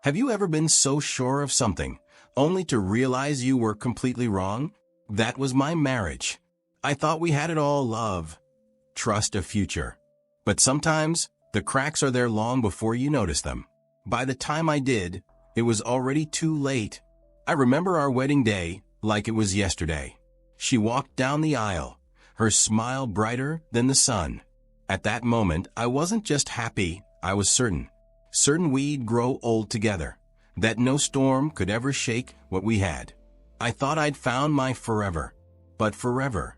Have you ever been so sure of something, only to realize you were completely wrong? That was my marriage. I thought we had it all: love, trust, a future. But sometimes, the cracks are there long before you notice them. By the time I did, it was already too late. I remember our wedding day like it was yesterday. She walked down the aisle, her smile brighter than the sun. At that moment, I wasn't just happy, I was certain. Certain we'd grow old together, that no storm could ever shake what we had. I thought I'd found my forever. But forever?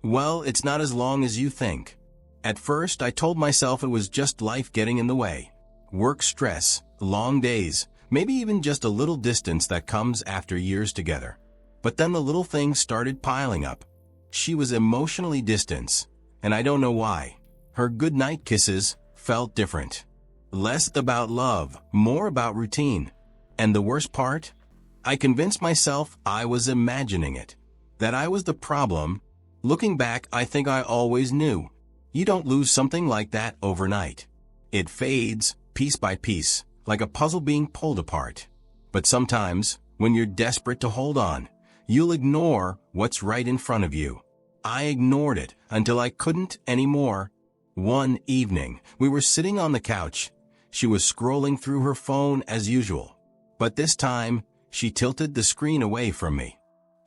Well, it's not as long as you think. At first, I told myself it was just life getting in the way. Work stress, long days, maybe even just a little distance that comes after years together. But then the little things started piling up. She was emotionally distant, and I don't know why. Her goodnight kisses felt different. Less about love, more about routine. And the worst part? I convinced myself I was imagining it, that I was the problem. Looking back, I think I always knew. You don't lose something like that overnight. It fades, piece by piece, like a puzzle being pulled apart. But sometimes, when you're desperate to hold on, you'll ignore what's right in front of you. I ignored it until I couldn't anymore. One evening, we were sitting on the couch. She was scrolling through her phone as usual. But this time, she tilted the screen away from me.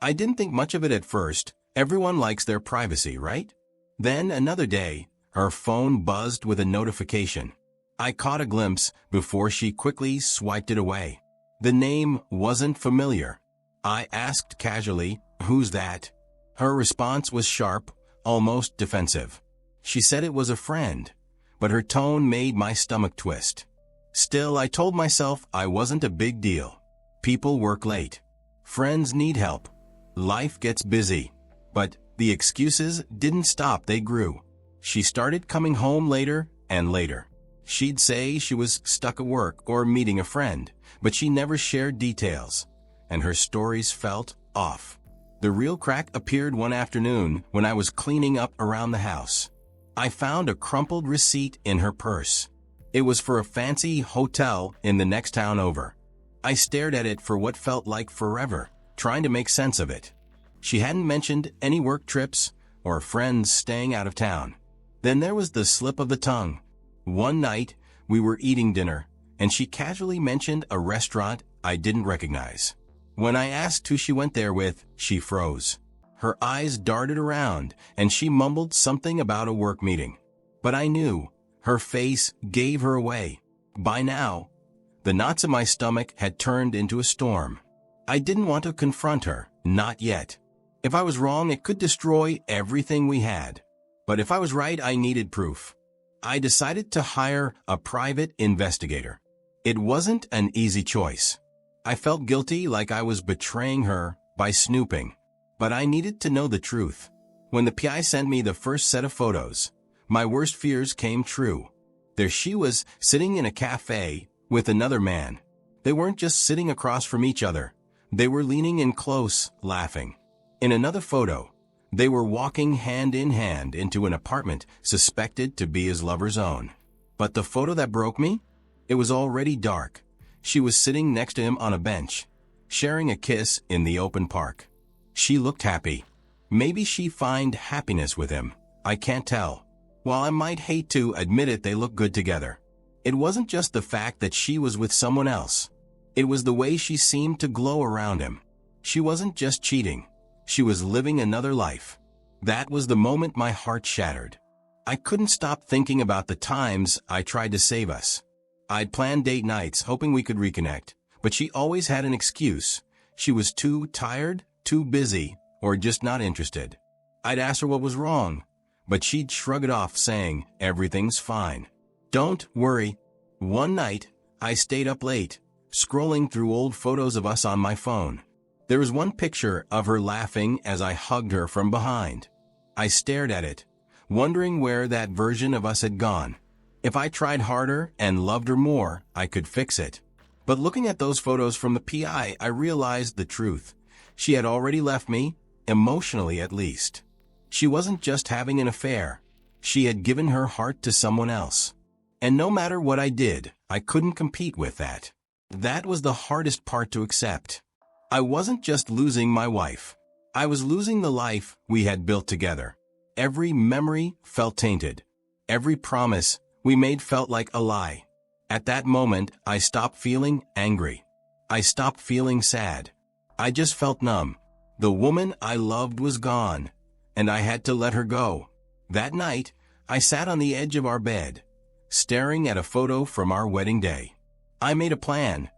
I didn't think much of it at first. Everyone likes their privacy, right? Then another day, her phone buzzed with a notification. I caught a glimpse before she quickly swiped it away. The name wasn't familiar. I asked casually, "Who's that?" Her response was sharp, almost defensive. She said it was a friend, but her tone made my stomach twist. Still, I told myself I wasn't a big deal. People work late. Friends need help. Life gets busy. But the excuses didn't stop, they grew. She started coming home later and later. She'd say she was stuck at work or meeting a friend, but she never shared details, and her stories felt off. The real crack appeared one afternoon when I was cleaning up around the house. I found a crumpled receipt in her purse. It was for a fancy hotel in the next town over. I stared at it for what felt like forever, trying to make sense of it. She hadn't mentioned any work trips or friends staying out of town. Then there was the slip of the tongue. One night, we were eating dinner, and she casually mentioned a restaurant I didn't recognize. When I asked who she went there with, she froze. Her eyes darted around, and she mumbled something about a work meeting. But I knew. Her face gave her away. By now, the knots in my stomach had turned into a storm. I didn't want to confront her, not yet. If I was wrong, it could destroy everything we had. But if I was right, I needed proof. I decided to hire a private investigator. It wasn't an easy choice. I felt guilty, like I was betraying her by snooping. But I needed to know the truth. When the PI sent me the first set of photos, my worst fears came true. There she was, sitting in a cafe with another man. They weren't just sitting across from each other. They were leaning in close, laughing. In another photo, they were walking hand in hand into an apartment suspected to be his lover's own. But the photo that broke me? It was already dark. She was sitting next to him on a bench, sharing a kiss in the open park. She looked happy. Maybe she found happiness with him. I can't tell. While I might hate to admit it, they looked good together. It wasn't just the fact that she was with someone else. It was the way she seemed to glow around him. She wasn't just cheating. She was living another life. That was the moment my heart shattered. I couldn't stop thinking about the times I tried to save us. I'd planned date nights hoping we could reconnect, but she always had an excuse. She was too tired, too busy, or just not interested. I'd ask her what was wrong, but she'd shrug it off, saying, "Everything's fine. Don't worry." One night, I stayed up late, scrolling through old photos of us on my phone. There was one picture of her laughing as I hugged her from behind. I stared at it, wondering where that version of us had gone. If I tried harder and loved her more, I could fix it. But looking at those photos from the PI, I realized the truth. She had already left me, emotionally at least. She wasn't just having an affair. She had given her heart to someone else. And no matter what I did, I couldn't compete with that. That was the hardest part to accept. I wasn't just losing my wife. I was losing the life we had built together. Every memory felt tainted. Every promise we made felt like a lie. At that moment, I stopped feeling angry. I stopped feeling sad. I just felt numb. The woman I loved was gone, and I had to let her go. That night, I sat on the edge of our bed, staring at a photo from our wedding day. I made a plan.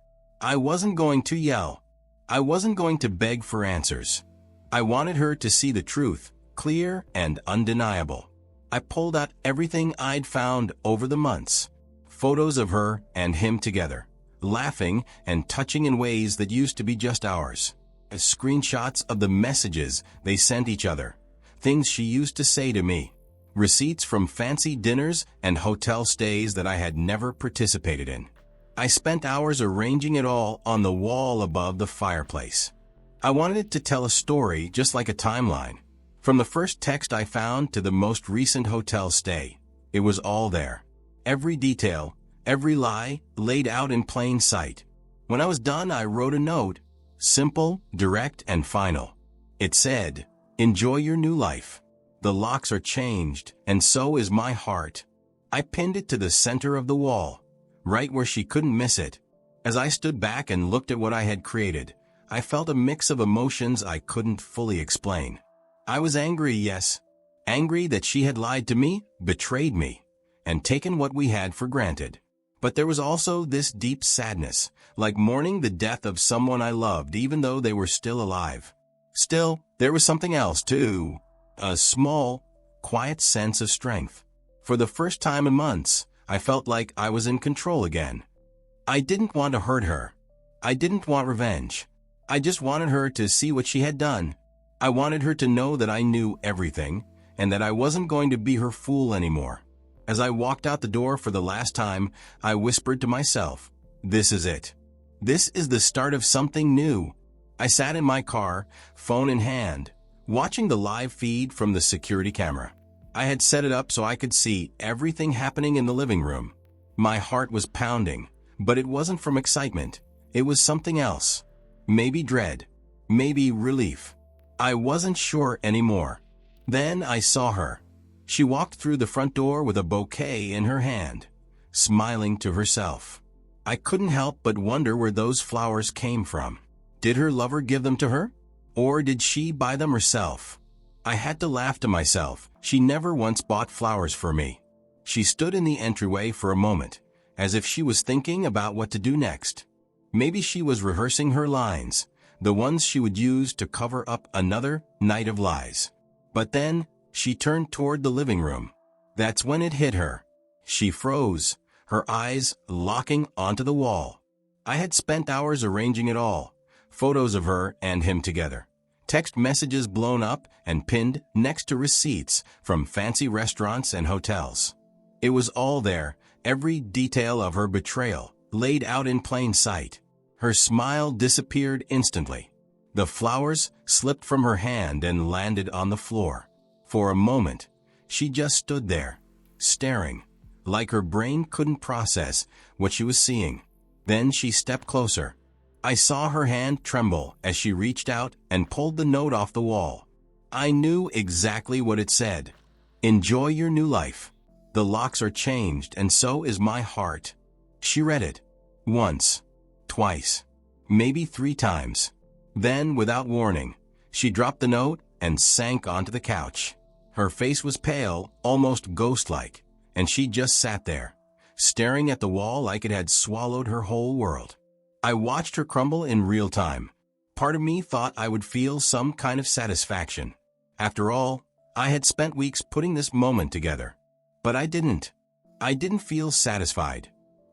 I wasn't going to yell. I wasn't going to beg for answers. I wanted her to see the truth, clear and undeniable. I pulled out everything I'd found over the months. Photos of her and him together, laughing and touching in ways that used to be just ours. Screenshots of the messages they sent each other, things she used to say to me, receipts from fancy dinners and hotel stays that I had never participated in. I spent hours arranging it all on the wall above the fireplace. I wanted it to tell a story just like a timeline. From the first text I found to the most recent hotel stay, it was all there. Every detail, every lie, laid out in plain sight. When I was done, I wrote a note, simple, direct, and final. It said, "Enjoy your new life. The locks are changed, and so is my heart." I pinned it to the center of the wall, right where she couldn't miss it. As I stood back and looked at what I had created, I felt a mix of emotions I couldn't fully explain. I was angry, yes. Angry that she had lied to me, betrayed me, and taken what we had for granted. But there was also this deep sadness, like mourning the death of someone I loved even though they were still alive. Still, there was something else too. A small, quiet sense of strength. For the first time in months, I felt like I was in control again. I didn't want to hurt her. I didn't want revenge. I just wanted her to see what she had done. I wanted her to know that I knew everything, and that I wasn't going to be her fool anymore. As I walked out the door for the last time, I whispered to myself, "This is it. This is the start of something new." I sat in my car, phone in hand, watching the live feed from the security camera. I had set it up so I could see everything happening in the living room. My heart was pounding, but it wasn't from excitement. It was something else. Maybe dread. Maybe relief. I wasn't sure anymore. Then I saw her. She walked through the front door with a bouquet in her hand, smiling to herself. I couldn't help but wonder where those flowers came from. Did her lover give them to her? Or did she buy them herself? I had to laugh to myself. She never once bought flowers for me. She stood in the entryway for a moment, as if she was thinking about what to do next. Maybe she was rehearsing her lines, the ones she would use to cover up another night of lies. But then, she turned toward the living room. That's when it hit her. She froze, her eyes locking onto the wall. I had spent hours arranging it all, photos of her and him together, text messages blown up and pinned next to receipts from fancy restaurants and hotels. It was all there, every detail of her betrayal, laid out in plain sight. Her smile disappeared instantly. The flowers slipped from her hand and landed on the floor. For a moment, she just stood there, staring, like her brain couldn't process what she was seeing. Then she stepped closer. I saw her hand tremble as she reached out and pulled the note off the wall. I knew exactly what it said. "Enjoy your new life. The locks are changed and so is my heart." She read it. Once. Twice. Maybe 3 times. Then, without warning, she dropped the note and sank onto the couch. Her face was pale, almost ghost-like, and she just sat there, staring at the wall like it had swallowed her whole world. I watched her crumble in real time. Part of me thought I would feel some kind of satisfaction. After all, I had spent weeks putting this moment together. But I didn't. I didn't feel satisfied.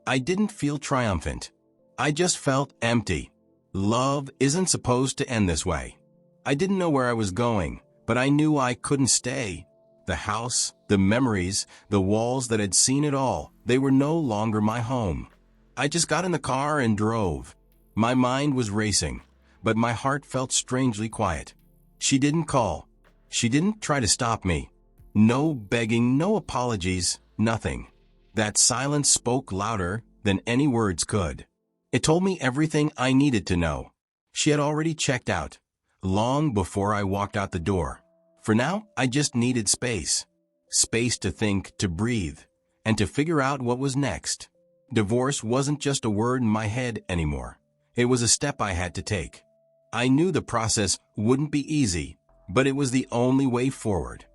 I didn't feel triumphant. I just felt empty. Love isn't supposed to end this way. I didn't know where I was going, but I knew I couldn't stay. The house, the memories, the walls that had seen it all, they were no longer my home. I just got in the car and drove. My mind was racing, but my heart felt strangely quiet. She didn't call. She didn't try to stop me. No begging, no apologies, nothing. That silence spoke louder than any words could. It told me everything I needed to know. She had already checked out, long before I walked out the door. For now, I just needed space. Space to think, to breathe, and to figure out what was next. Divorce wasn't just a word in my head anymore. It was a step I had to take. I knew the process wouldn't be easy, but it was the only way forward.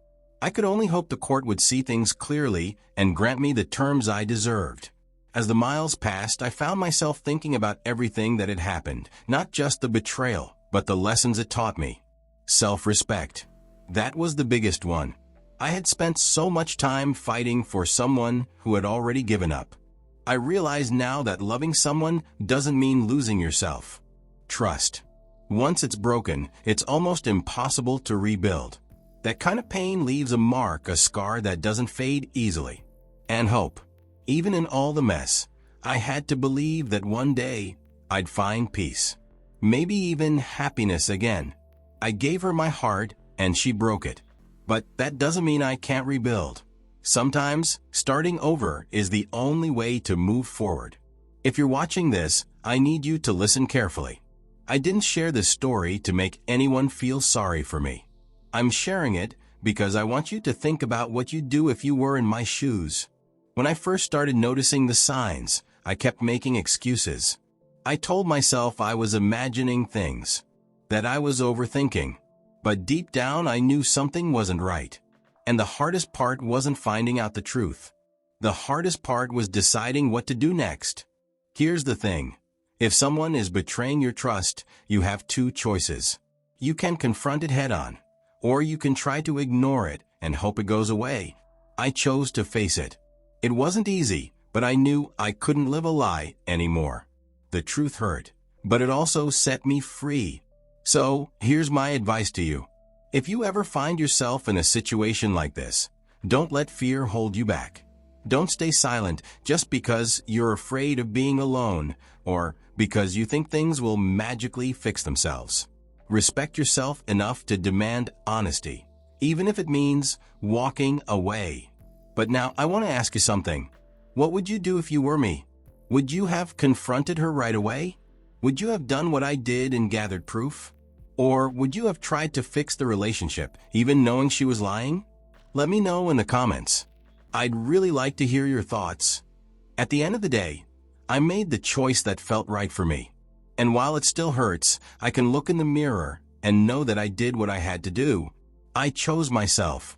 I could only hope the court would see things clearly and grant me the terms I deserved. As the miles passed, I found myself thinking about everything that had happened, not just the betrayal, but the lessons it taught me. Self-respect. That was the biggest one. I had spent so much time fighting for someone who had already given up. I realize now that loving someone doesn't mean losing yourself. Trust. Once it's broken, it's almost impossible to rebuild. That kind of pain leaves a mark, a scar that doesn't fade easily. And hope. Even in all the mess, I had to believe that one day I'd find peace. Maybe even happiness again. I gave her my heart and she broke it. But that doesn't mean I can't rebuild. Sometimes, starting over is the only way to move forward. If you're watching this, I need you to listen carefully. I didn't share this story to make anyone feel sorry for me. I'm sharing it because I want you to think about what you'd do if you were in my shoes. When I first started noticing the signs, I kept making excuses. I told myself I was imagining things, that I was overthinking. But deep down I knew something wasn't right. And the hardest part wasn't finding out the truth. The hardest part was deciding what to do next. Here's the thing. If someone is betraying your trust, you have two choices. You can confront it head-on, or you can try to ignore it and hope it goes away. I chose to face it. It wasn't easy, but I knew I couldn't live a lie anymore. The truth hurt, but it also set me free. So, here's my advice to you. If you ever find yourself in a situation like this, don't let fear hold you back. Don't stay silent just because you're afraid of being alone or because you think things will magically fix themselves. Respect yourself enough to demand honesty, even if it means walking away. But now I want to ask you something. What would you do if you were me? Would you have confronted her right away? Would you have done what I did and gathered proof? Or would you have tried to fix the relationship, even knowing she was lying? Let me know in the comments. I'd really like to hear your thoughts. At the end of the day, I made the choice that felt right for me. And while it still hurts, I can look in the mirror and know that I did what I had to do. I chose myself.